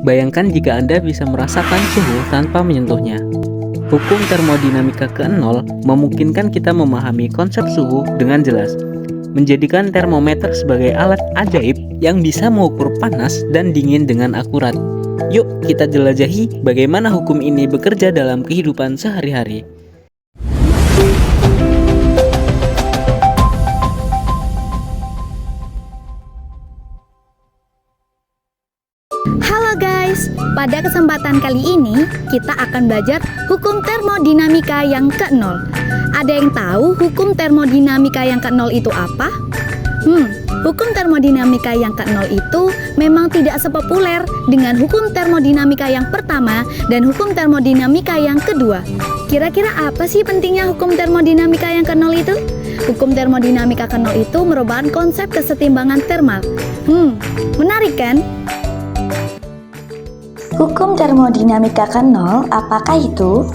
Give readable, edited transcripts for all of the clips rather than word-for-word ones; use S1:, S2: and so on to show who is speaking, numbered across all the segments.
S1: Bayangkan jika Anda bisa merasakan suhu tanpa menyentuhnya. Hukum termodinamika ke-0 memungkinkan kita memahami konsep suhu dengan jelas, menjadikan termometer sebagai alat ajaib yang bisa mengukur panas dan dingin dengan akurat. Yuk kita jelajahi bagaimana hukum ini bekerja dalam kehidupan sehari-hari.
S2: Halo guys, pada kesempatan kali ini kita akan belajar hukum termodinamika yang ke-0. Ada yang tahu hukum termodinamika yang ke-0 itu apa? Hukum termodinamika yang ke-0 itu memang tidak sepopuler dengan hukum termodinamika yang pertama dan hukum termodinamika yang kedua. Kira-kira apa sih pentingnya hukum termodinamika yang ke-0 itu? Hukum termodinamika ke-0 itu merupakan konsep kesetimbangan termal. Menarik kan?
S3: Hukum termodinamika ke-0 apakah itu?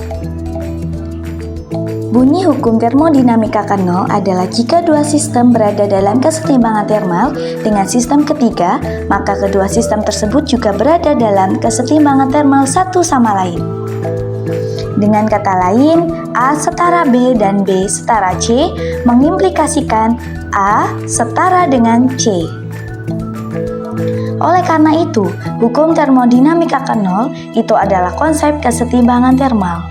S3: Bunyi hukum termodinamika ke-0 adalah jika dua sistem berada dalam kesetimbangan termal dengan sistem ketiga, maka kedua sistem tersebut juga berada dalam kesetimbangan termal satu sama lain. Dengan kata lain, A setara B dan B setara C mengimplikasikan A setara dengan C. Oleh karena itu, hukum termodinamika ke-0 itu adalah konsep kesetimbangan termal.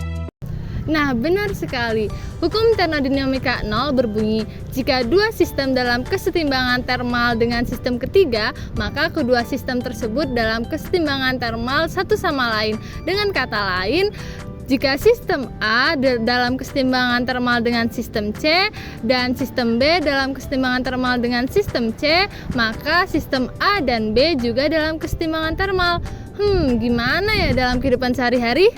S4: Nah, benar sekali. Hukum termodinamika 0 berbunyi, jika dua sistem dalam kesetimbangan termal dengan sistem ketiga, maka kedua sistem tersebut dalam kesetimbangan termal satu sama lain. Dengan kata lain, jika sistem A dalam kesetimbangan termal dengan sistem C dan sistem B dalam kesetimbangan termal dengan sistem C, maka sistem A dan B juga dalam kesetimbangan termal. Gimana ya dalam kehidupan sehari-hari?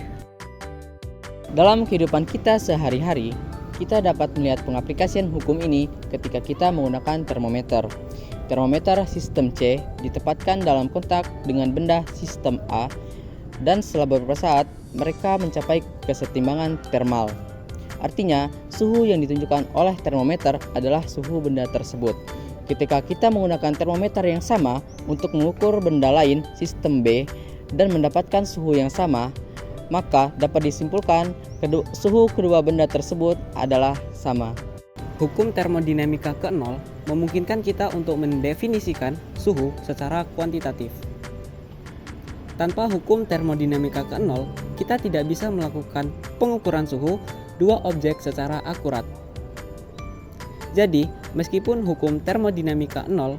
S5: Dalam kehidupan kita sehari-hari, kita dapat melihat pengaplikasian hukum ini ketika kita menggunakan termometer. Termometer sistem C ditempatkan dalam kontak dengan benda sistem A, dan setelah beberapa saat mereka mencapai kesetimbangan termal. Artinya, suhu yang ditunjukkan oleh termometer adalah suhu benda tersebut. Ketika kita menggunakan termometer yang sama untuk mengukur benda lain sistem B dan mendapatkan suhu yang sama, maka dapat disimpulkan suhu kedua benda tersebut adalah sama.
S1: Hukum termodinamika ke-0 memungkinkan kita untuk mendefinisikan suhu secara kuantitatif. Tanpa hukum termodinamika ke-0, kita tidak bisa melakukan pengukuran suhu dua objek secara akurat. Jadi, meskipun hukum termodinamika 0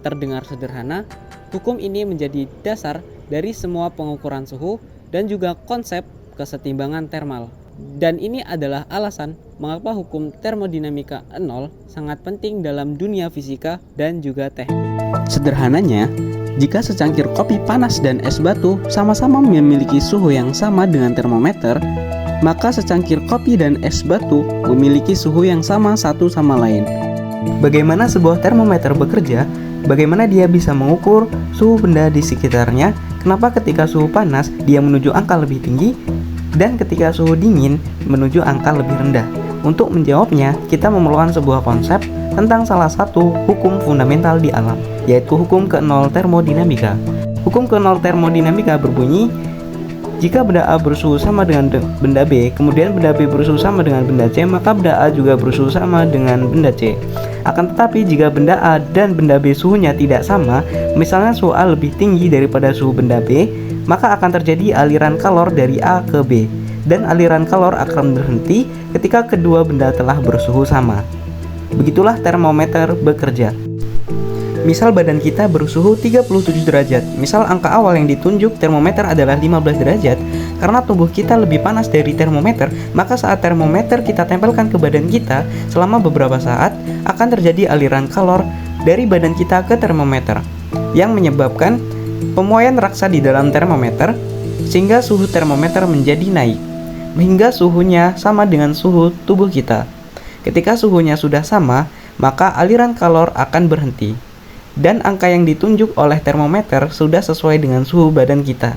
S1: terdengar sederhana, hukum ini menjadi dasar dari semua pengukuran suhu dan juga konsep kesetimbangan termal. Dan ini adalah alasan mengapa hukum termodinamika 0 sangat penting dalam dunia fisika dan juga teknik. Sederhananya, jika secangkir kopi panas dan es batu sama-sama memiliki suhu yang sama dengan termometer, maka secangkir kopi dan es batu memiliki suhu yang sama satu sama lain. Bagaimana sebuah termometer bekerja? Bagaimana dia bisa mengukur suhu benda di sekitarnya? Kenapa ketika suhu panas dia menuju angka lebih tinggi dan ketika suhu dingin menuju angka lebih rendah? Untuk menjawabnya, kita memerlukan sebuah konsep tentang salah satu hukum fundamental di alam, yaitu hukum ke-0 termodinamika. Hukum ke-0 termodinamika berbunyi, jika benda A bersuhu sama dengan benda B, kemudian benda B bersuhu sama dengan benda C, maka benda A juga bersuhu sama dengan benda C. Akan tetapi jika benda A dan benda B suhunya tidak sama, misalnya suhu A lebih tinggi daripada suhu benda B, maka akan terjadi aliran kalor dari A ke B, dan aliran kalor akan berhenti ketika kedua benda telah bersuhu sama. Begitulah termometer bekerja. Misal badan kita bersuhu 37 derajat. Misal angka awal yang ditunjuk termometer adalah 15 derajat. Karena tubuh kita lebih panas dari termometer, maka saat termometer kita tempelkan ke badan kita, selama beberapa saat akan terjadi aliran kalor dari badan kita ke termometer, yang menyebabkan pemuaian raksa di dalam termometer, sehingga suhu termometer menjadi naik, hingga suhunya sama dengan suhu tubuh kita. Ketika suhunya sudah sama, maka aliran kalor akan berhenti, dan angka yang ditunjuk oleh termometer sudah sesuai dengan suhu badan kita.